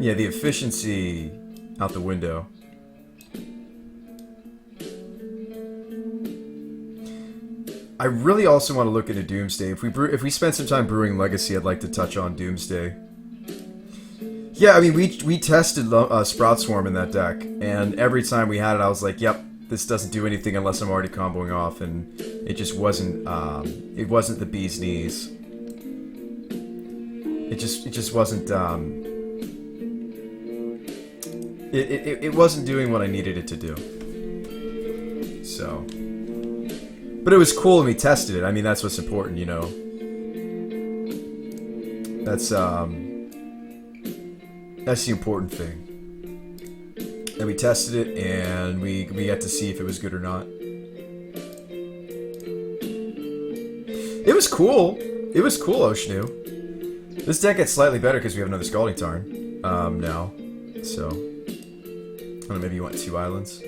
Yeah, the efficiency out the window. I really also want to look into Doomsday. If we spend some time brewing Legacy, I'd like to touch on Doomsday. Yeah, I mean, we tested Sprout Swarm in that deck, and every time we had it, I was like, "Yep, this doesn't do anything unless I'm already comboing off," and it just wasn't. It wasn't the bee's knees. It just wasn't. It wasn't doing what I needed it to do. So, but it was cool, and we tested it. I mean, that's what's important, you know. That's the important thing. And we tested it, and we got to see if it was good or not. It was cool. It was cool, Oshnu. This deck gets slightly better because we have another Scalding Tarn now. So, I don't know, maybe you want 2 islands.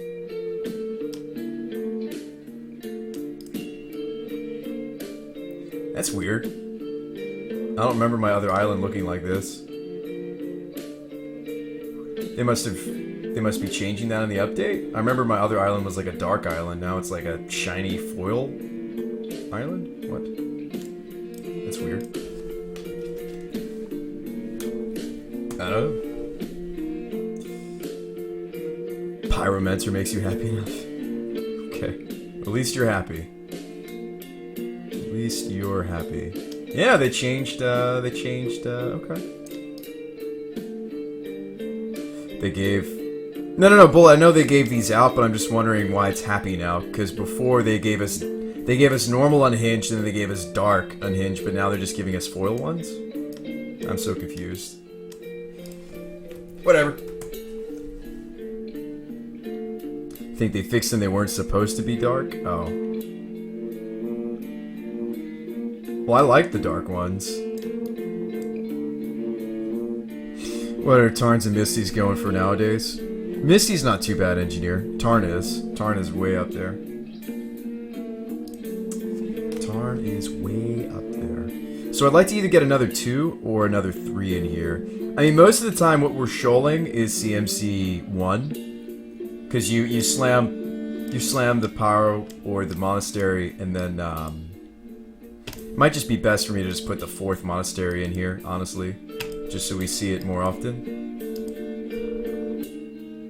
That's weird. I don't remember my other island looking like this. They must be changing that in the update. I remember my other island was like a dark island. Now it's like a shiny foil island. What? That's weird. I don't know. Pyromancer makes you happy enough. Okay. At least you're happy. At least you're happy. Yeah, they changed. Okay. They gave... No, Bull, I know they gave these out, but I'm just wondering why it's happy now. Because before they gave us normal unhinged, and then they gave us dark unhinged, but now they're just giving us foil ones? I'm so confused. Whatever. Think they fixed them, they weren't supposed to be dark? Oh. Well, I like the dark ones. What are Tarns and Misty's going for nowadays? Misty's not too bad, Engineer. Tarn is. Tarn is way up there. Tarn is way up there. So I'd like to either get another 2 or another 3 in here. I mean, most of the time what we're shoaling is CMC 1. Because you slam the Pyro or the Monastery, and then it might just be best for me to just put the 4th Monastery in here, honestly. Just so we see it more often.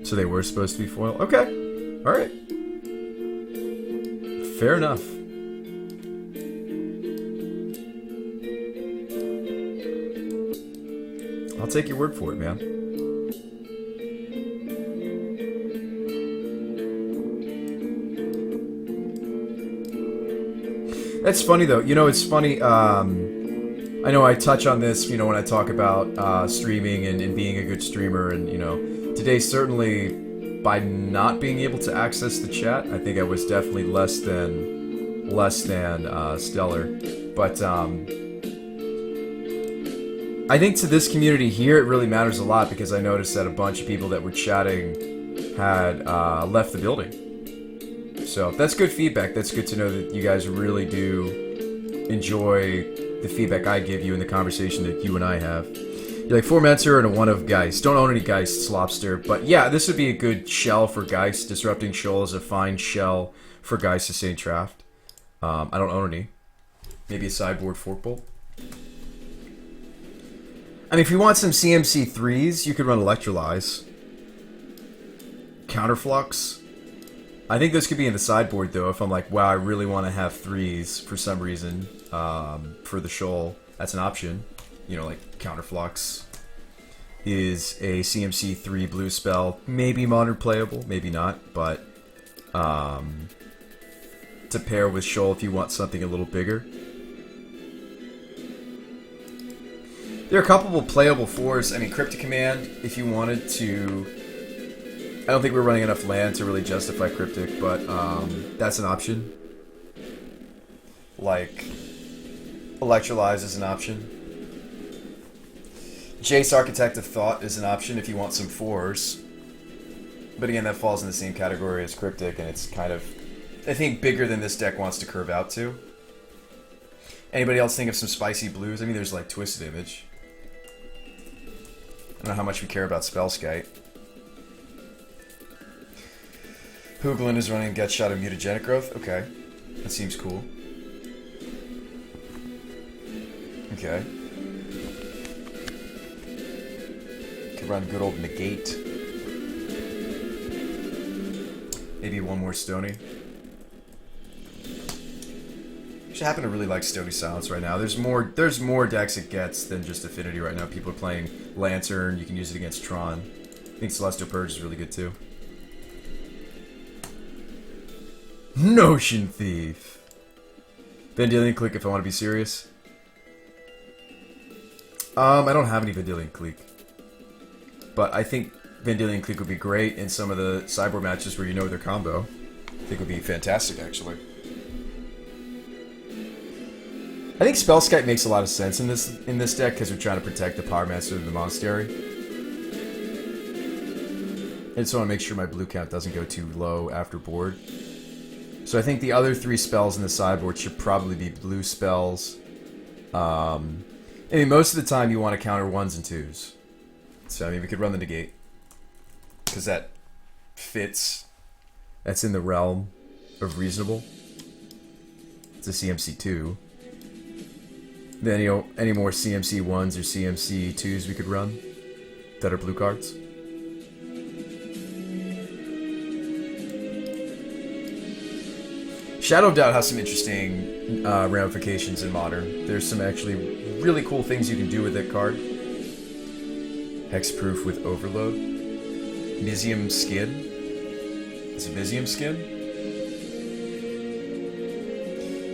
So they were supposed to be foil? Okay. Alright. Fair enough. I'll take your word for it, man. That's funny, though. You know, it's funny, I know I touch on this, you know, when I talk about streaming and being a good streamer, and, you know, today certainly, by not being able to access the chat, I think I was definitely less than stellar. But I think to this community here, it really matters a lot, because I noticed that a bunch of people that were chatting had left the building. So that's good feedback. That's good to know that you guys really do enjoy the feedback I give you in the conversation that you and I have. You're like 4 Mentor and a 1 of Geist. Don't own any Geist, Slopster. But yeah, this would be a good shell for Geist. Disrupting Shoal is a fine shell for Geist Sustained Draft. I don't own any. Maybe a sideboard Fork Bolt. I mean, if you want some CMC 3s, you could run Electrolyze. Counterflux. I think this could be in the sideboard, though, if I'm like, wow, I really want to have 3s for some reason for the Shoal. That's an option. You know, like Counterflux is a CMC 3 blue spell. Maybe modern playable, maybe not, but to pair with Shoal if you want something a little bigger. There are a couple of playable 4s. I mean, Cryptic Command, if you wanted to... I don't think we're running enough land to really justify Cryptic, but that's an option. Like, Electrolyze is an option. Jace Architect of Thought is an option if you want some 4s. But again, that falls in the same category as Cryptic, and it's kind of, I think, bigger than this deck wants to curve out to. Anybody else think of some spicy blues? I mean, there's like Twisted Image. I don't know how much we care about Spellskite. Hooglin is running Get Shot of Mutagenic Growth. Okay. That seems cool. Okay. Could run good old Negate. Maybe one more Stony. I happen to really like Stony Silence right now. There's more decks it gets than just Affinity right now. People are playing Lantern. You can use it against Tron. I think Celestial Purge is really good too. Notion Thief. Vendilion Clique if I want to be serious. I don't have any Vendilion Clique. But I think Vendilion Clique would be great in some of the sideboard matches where you know their combo. I think it would be fantastic, actually. I think Spellskite makes a lot of sense in this deck because we're trying to protect the Pyromancer of the Monastery. I just want to make sure my blue count doesn't go too low after board. So I think the other 3 spells in the sideboard should probably be blue spells. I mean, most of the time you want to counter 1s and 2s. So I mean, we could run the Negate. Because that fits. That's in the realm of reasonable. It's a CMC 2. Then, you know, any more CMC 1s or CMC 2s we could run that are blue cards. Shadow of Doubt has some interesting ramifications in Modern. There's some actually really cool things you can do with that card. Hexproof with Overload. Mizium Skin. Is it Mizium Skin?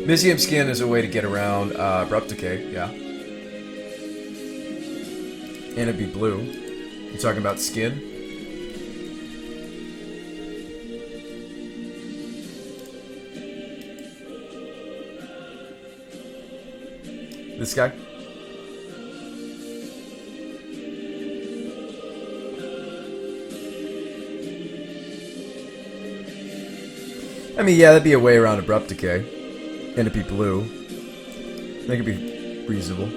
Mizium Skin is a way to get around Abrupt Decay, yeah. And it'd be blue. You're talking about Skin? This guy? I mean, yeah, that'd be a way around Abrupt Decay. And it'd be blue. I think it'd be reasonable.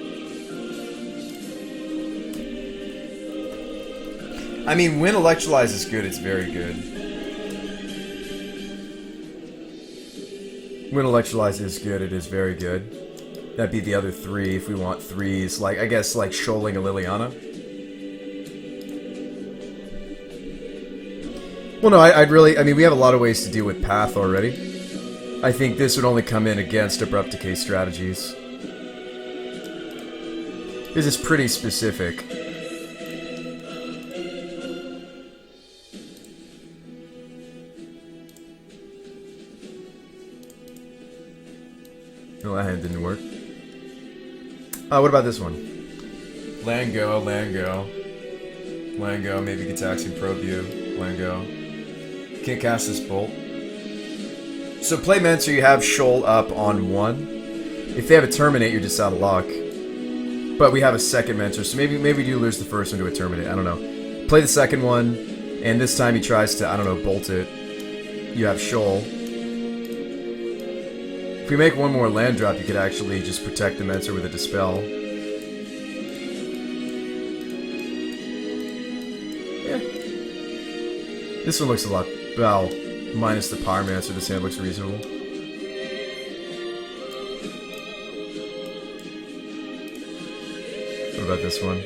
I mean, when Electrolyze is good, it's very good. When Electrolyze is good, it is very good. That'd be the other 3 if we want 3s. Like, I guess, like, Shoaling a Liliana. Well, no, I'd really... I mean, we have a lot of ways to deal with Path already. I think this would only come in against Abrupt Decay strategies. This is pretty specific. No, that hand didn't work. What about this one? Land go, maybe Gitaxian Probe you. Land go. Can't cast this Bolt. So play Mentor, you have Shoal up on 1. If they have a Terminate, you're just out of luck. But we have a second Mentor, so maybe we do lose the first one to a Terminate. I don't know. Play the second one, and this time he tries to, I don't know, bolt it. You have Shoal. If we make one more land drop, you could actually just protect the Mentor with a Dispel. Yeah. This one looks a lot... well... minus the Pyromancer, this hand looks reasonable. What about this one?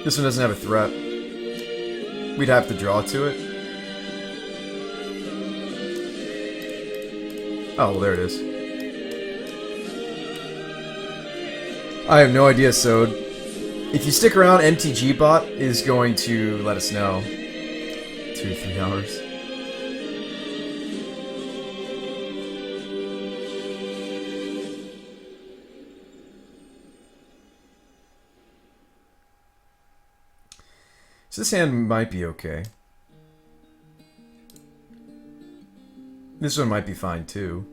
This one doesn't have a threat. We'd have to draw to it. Oh, well, there it is. I have no idea, Sode. If you stick around, MTG bot is going to let us know. 2 or 3 hours. So this hand might be okay. This one might be fine too.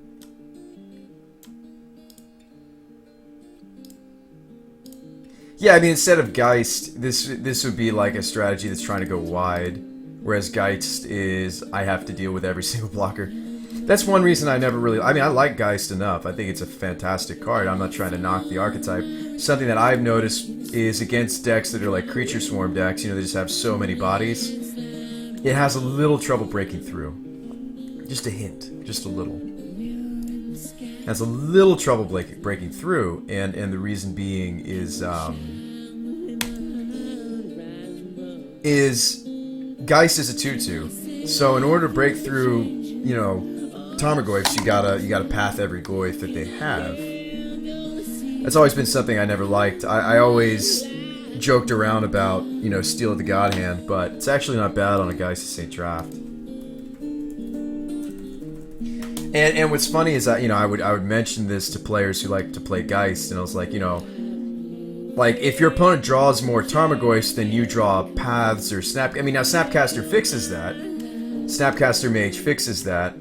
Yeah, I mean, instead of Geist, this would be like a strategy that's trying to go wide, whereas Geist is I have to deal with every single blocker. That's one reason I never really... I mean, I like Geist enough. I think it's a fantastic card. I'm not trying to knock the archetype. Something that I've noticed is against decks that are like Creature Swarm decks, you know, they just have so many bodies. It has a little trouble breaking through. Just a hint. Just a little. It has a little trouble breaking through, and the reason being is Geist is a 2/2. So in order to break through, you know, Tarmogoyfs, you gotta path every Goyf that they have. That's always been something I never liked. I always joked around about, you know, Steel of the God Hand, but it's actually not bad on a Geist of St. Draft. And what's funny is that, you know, I would mention this to players who like to play Geist, and I was like, you know, like if your opponent draws more Tarmogoyfs than you draw paths or Snap. I mean, now Snapcaster fixes that. Snapcaster Mage fixes that,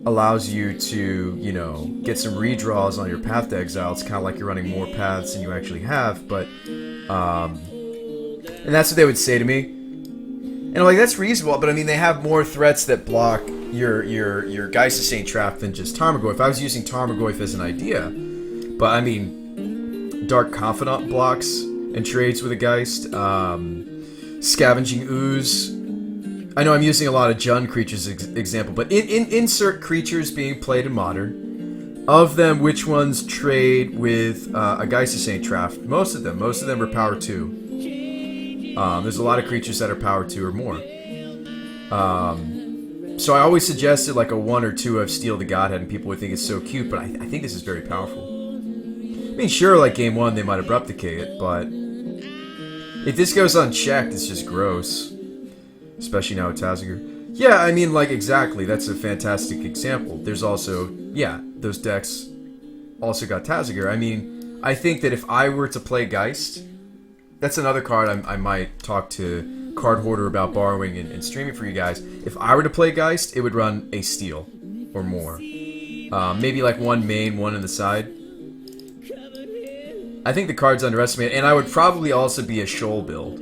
allows you to, you know, get some redraws on your Path to Exile. It's kind of like you're running more paths than you actually have, but, and that's what they would say to me. And I'm like, that's reasonable, but I mean, they have more threats that block your Geist of St. Draft than just Tarmogoyf. I was using Tarmogoyf as an idea, but I mean, Dark Confidant blocks and trades with a Geist, Scavenging Ooze. I know I'm using a lot of Jund creatures example, but insert creatures being played in Modern. Of them, which ones trade with a Geist of St. Draft? Most of them. Most of them are power 2. There's a lot of creatures that are power 2 or more. So I always suggested like a 1 or 2 of Steel the Godhead, and people would think it's so cute, but I think this is very powerful. I mean, sure, like game 1 they might Abrupticate it, but if this goes unchecked, it's just gross. Especially now with Taziger. Yeah, I mean, like, exactly. That's a fantastic example. There's also, yeah, those decks also got Taziger. I mean, I think that if I were to play Geist, that's another card I might talk to Card Hoarder about borrowing and streaming for you guys. If I were to play Geist, it would run a Steel or more. Maybe like 1 main, 1 in the side. I think the card's underestimated, and I would probably also be a Shoal build.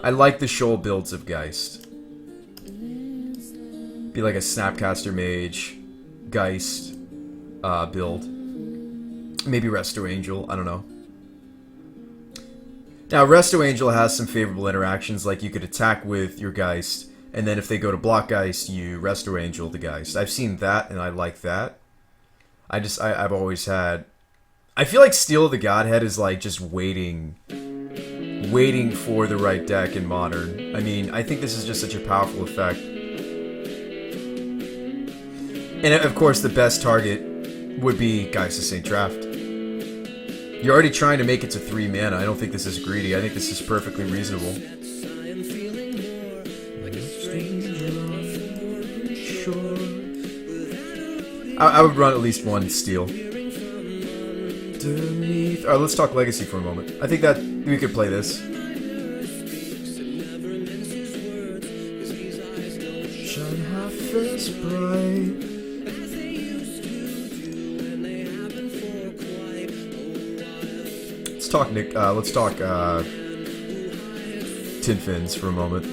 I like the Shoal builds of Geist. Be like a Snapcaster Mage, Geist build. Maybe Resto Angel, I don't know. Now, Resto Angel has some favorable interactions, like you could attack with your Geist, and then if they go to block Geist, you Resto Angel the Geist. I've seen that, and I like that. I've always had... I feel like Steel of the Godhead is like just waiting for the right deck in Modern. I mean, I think this is just such a powerful effect. And of course, the best target would be Geist of St. Draft. You're already trying to make it to 3 mana. I don't think this is greedy. I think this is perfectly reasonable. I would run at least 1 Steel. Alright, let's talk Legacy for a moment. I think that we could play this. Shine half as bright. Let's talk Tin Fins for a moment.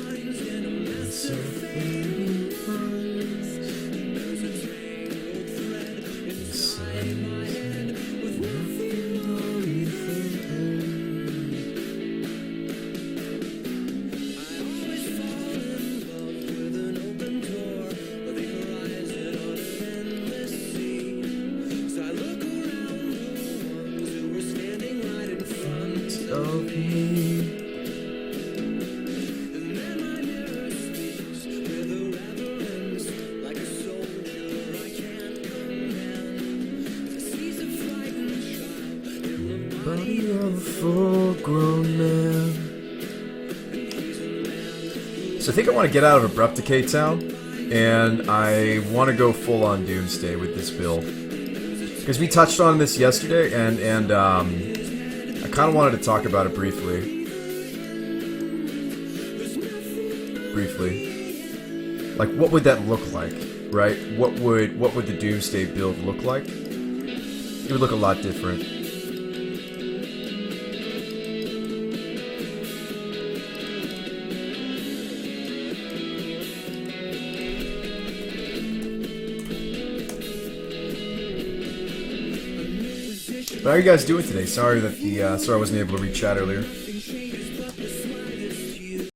So I think I want to get out of Abrupticate Town, and I want to go full on Doomsday with this build. Because we touched on this yesterday, and I kind of wanted to talk about it briefly. Like, what would that look like, right? What would the Doomsday build look like? It would look a lot different. But how are you guys doing today? Sorry that sorry I wasn't able to reach chat earlier.